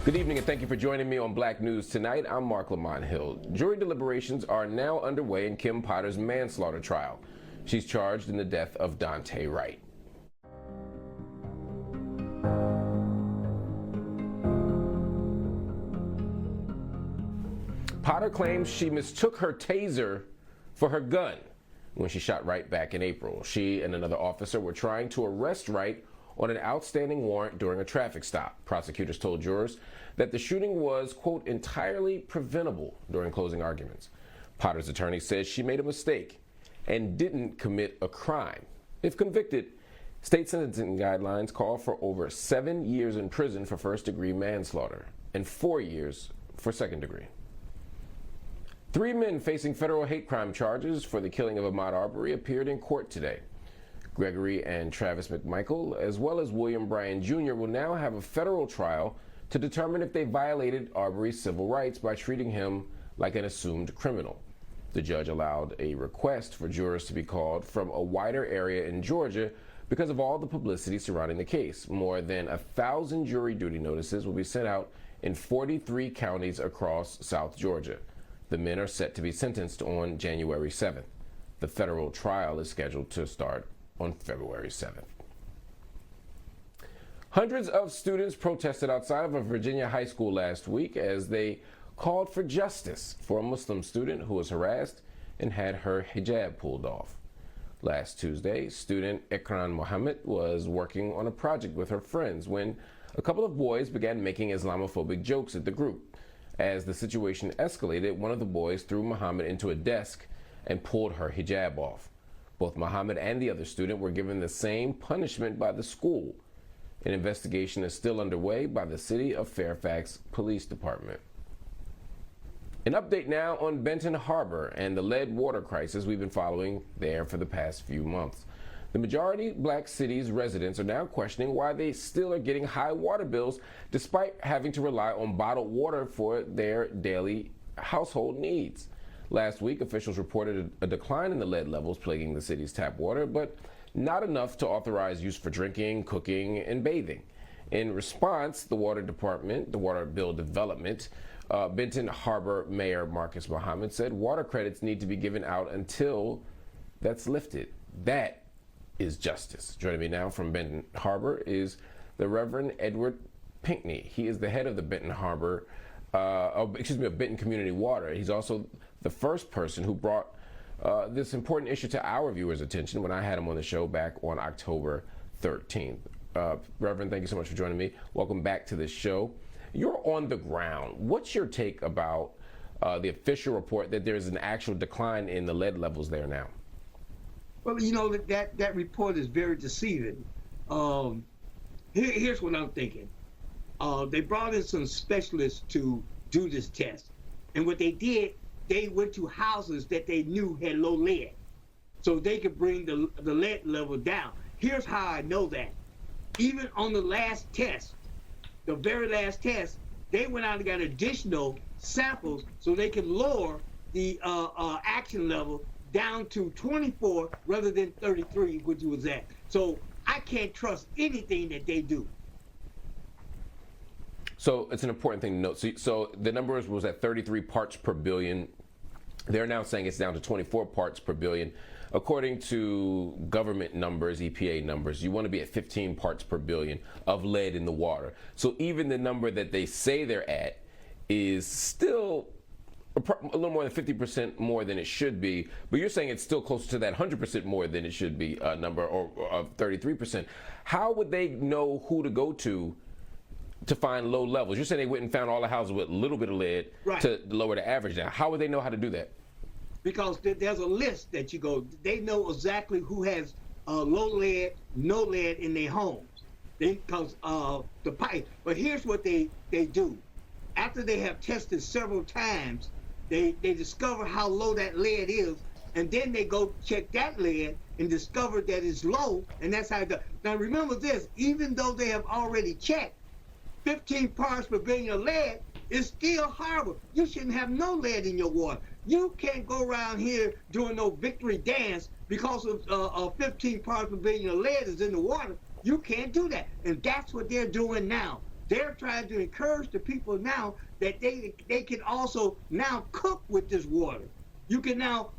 Good evening and thank you for joining me on Black News Tonight. I'm Marc Lamont Hill. Jury deliberations are now underway in Kim Potter's manslaughter trial. She's charged in the death of Dante Wright. Potter claims she mistook her taser for her gun when she shot Wright back in April. She and another officer were trying to arrest Wright on an outstanding warrant during a traffic stop. Prosecutors told jurors that the shooting was, quote, entirely preventable during closing arguments. Potter's attorney says she made a mistake and didn't commit a crime. If convicted, state sentencing guidelines call for over 7 years in prison for first-degree manslaughter and 4 years for second-degree. 3 men facing federal hate crime charges for the killing of Ahmaud Arbery appeared in court today. Gregory and Travis McMichael, as well as William Bryan Jr., will now have a federal trial to determine if they violated Arbery's civil rights by treating him like an assumed criminal. The judge allowed a request for jurors to be called from a wider area in Georgia because of all the publicity surrounding the case. More than 1,000 jury duty notices will be sent out in 43 counties across South Georgia. The men are set to be sentenced on January 7th. The federal trial is scheduled to start on February 7th. Hundreds of students protested outside of a Virginia high school last week as they called for justice for a Muslim student who was harassed and had her hijab pulled off. Last Tuesday, student Ikran Mohammed was working on a project with her friends when a couple of boys began making Islamophobic jokes at the group. As the situation escalated, one of the boys threw Mohammed into a desk and pulled her hijab off. Both Mohammed and the other student were given the same punishment by the school. An investigation is still underway by the City of Fairfax Police Department. An update now on Benton Harbor and the lead water crisis we've been following there for the past few months. The majority black city's residents are now questioning why they still are getting high water bills despite having to rely on bottled water for their daily household needs. Last week, officials reported a decline in the lead levels plaguing the city's tap water, but not enough to authorize use for drinking, cooking, and bathing. In response, the Water Department, the Water Bill Development, Benton Harbor Mayor Marcus Muhammad said water credits need to be given out until that's lifted. That is justice. Joining me now from Benton Harbor is the Reverend Edward Pinkney. He is the head of the Benton Harbor, of Benton Community Water. He's also the first person who brought this important issue to our viewers' attention when I had him on the show back on October 13th. Reverend, thank you so much for joining me. Welcome back to this show. You're on the ground. What's your take about the official report that there's an actual decline in the lead levels there now? Well, you know, that report is very deceiving. Here's what I'm thinking. They brought in some specialists to do this test. And what they did, they went to houses that they knew had low lead so they could bring the lead level down. Here's how I know that. Even on the last test, the very last test, they went out and got additional samples so they could lower the action level down to 24 rather than 33, which it was at. So I can't trust anything that they do. So it's an important thing to note. So the numbers was at 33 parts per billion. They're now saying it's down to 24 parts per billion. According to government numbers, EPA numbers, you want to be at 15 parts per billion of lead in the water. So even the number that they say they're at is still a little more than 50% more than it should be. But you're saying it's still close to that 100% more than it should be number or of 33%. How would they know who to go to find low levels? You're saying they went and found all the houses with a little bit of lead to lower the average down. How would they know how to do that? Because there's a list that you go, they know exactly who has low lead, no lead in their homes. Because the pipe. But here's what they do. After they have tested several times, they discover how low that lead is, and then they go check that lead and discover that it's low, and that's how it does. Now remember this, even though they have already checked 15 parts per billion of lead, it's still horrible. You shouldn't have no lead in your water. You can't go around here doing no victory dance because of 15 parts per billion of lead is in the water. You can't do that. And that's what they're doing now. they're trying to encourage the people now that they can also now cook with this water. You can now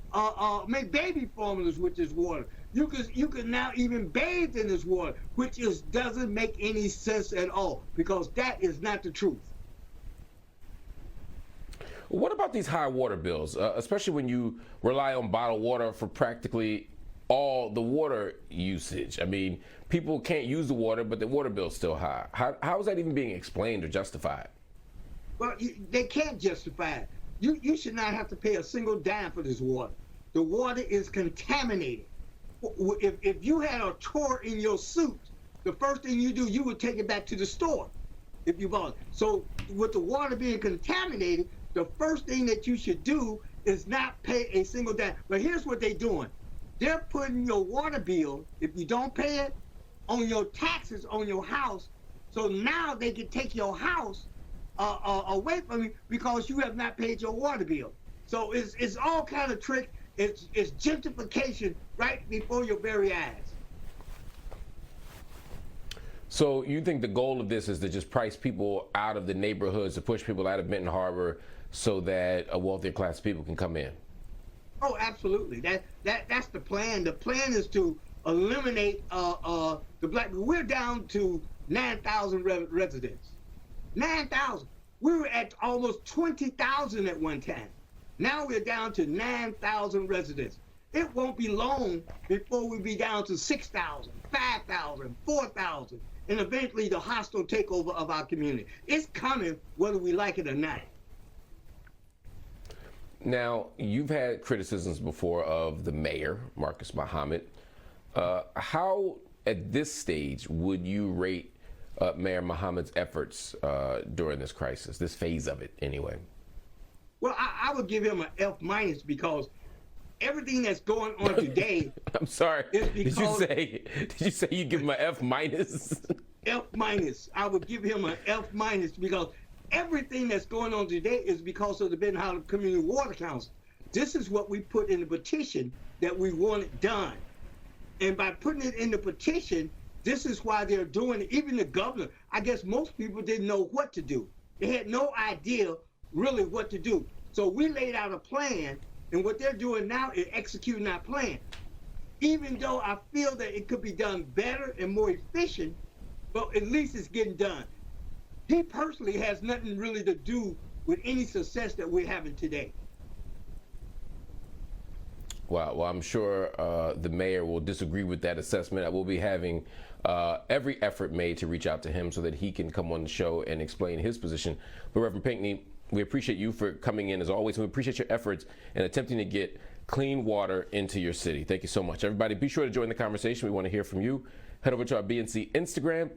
make baby formulas with this water. You can now even bathe in this water, which doesn't make any sense at all, because that is not the truth. What about these high water bills, especially when you rely on bottled water for practically all the water usage? I mean, people can't use the water, but the water bill's still high. How is that even being explained or justified? Well, they can't justify it. You should not have to pay a single dime for this water. The water is contaminated. If you had a tour in your suit, the first thing you do, you would take it back to the store if you bought it. So with the water being contaminated, the first thing that you should do is not pay a single dime. But here's what they're doing. They're putting your water bill, if you don't pay it, on your taxes on your house. So now they can take your house away from you because you have not paid your water bill. So it's all kind of trick. It's gentrification right before your very eyes. So you think the goal of this is to just price people out of the neighborhoods, to push people out of Benton Harbor so that a wealthier class of people can come in? Oh, absolutely. That's the plan. The plan is to eliminate the black. We're down to 9,000 residents. 9,000. We were at almost 20,000 at one time. Now we're down to 9,000 residents. It won't be long before we be down to 6,000, 5,000, 4,000, and eventually the hostile takeover of our community. It's coming whether we like it or not. Now, you've had criticisms before of the mayor, Marcus Muhammad. How, at this stage, would you rate Mayor Muhammad's efforts during this crisis, this phase of it anyway? Well, I would give him an F- because everything that's going on today. I'm sorry. Did you say you give him an F-? F-. I would give him an F- because everything that's going on today is because of the Benton Harbor Community Water Council. This is what we put in the petition that we want it done. And by putting it in the petition, this is why they're doing it. Even the governor, I guess most people didn't know what to do. They had no idea really what to do. So we laid out a plan, and what they're doing now is executing that plan. Even though I feel that it could be done better and more efficient, but at least it's getting done. He personally has nothing really to do with any success that we're having today. Well, I'm sure the mayor will disagree with that assessment. I will be having every effort made to reach out to him so that he can come on the show and explain his position. But Reverend Pinkney, we appreciate you for coming in as always, and we appreciate your efforts in attempting to get clean water into your city. Thank you so much. Everybody, be sure to join the conversation. We want to hear from you. Head over to our BNC Instagram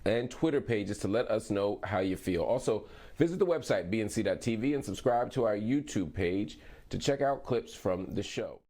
and Twitter pages to let us know how you feel. Also, visit the website, bnc.tv, and subscribe to our YouTube page to check out clips from the show.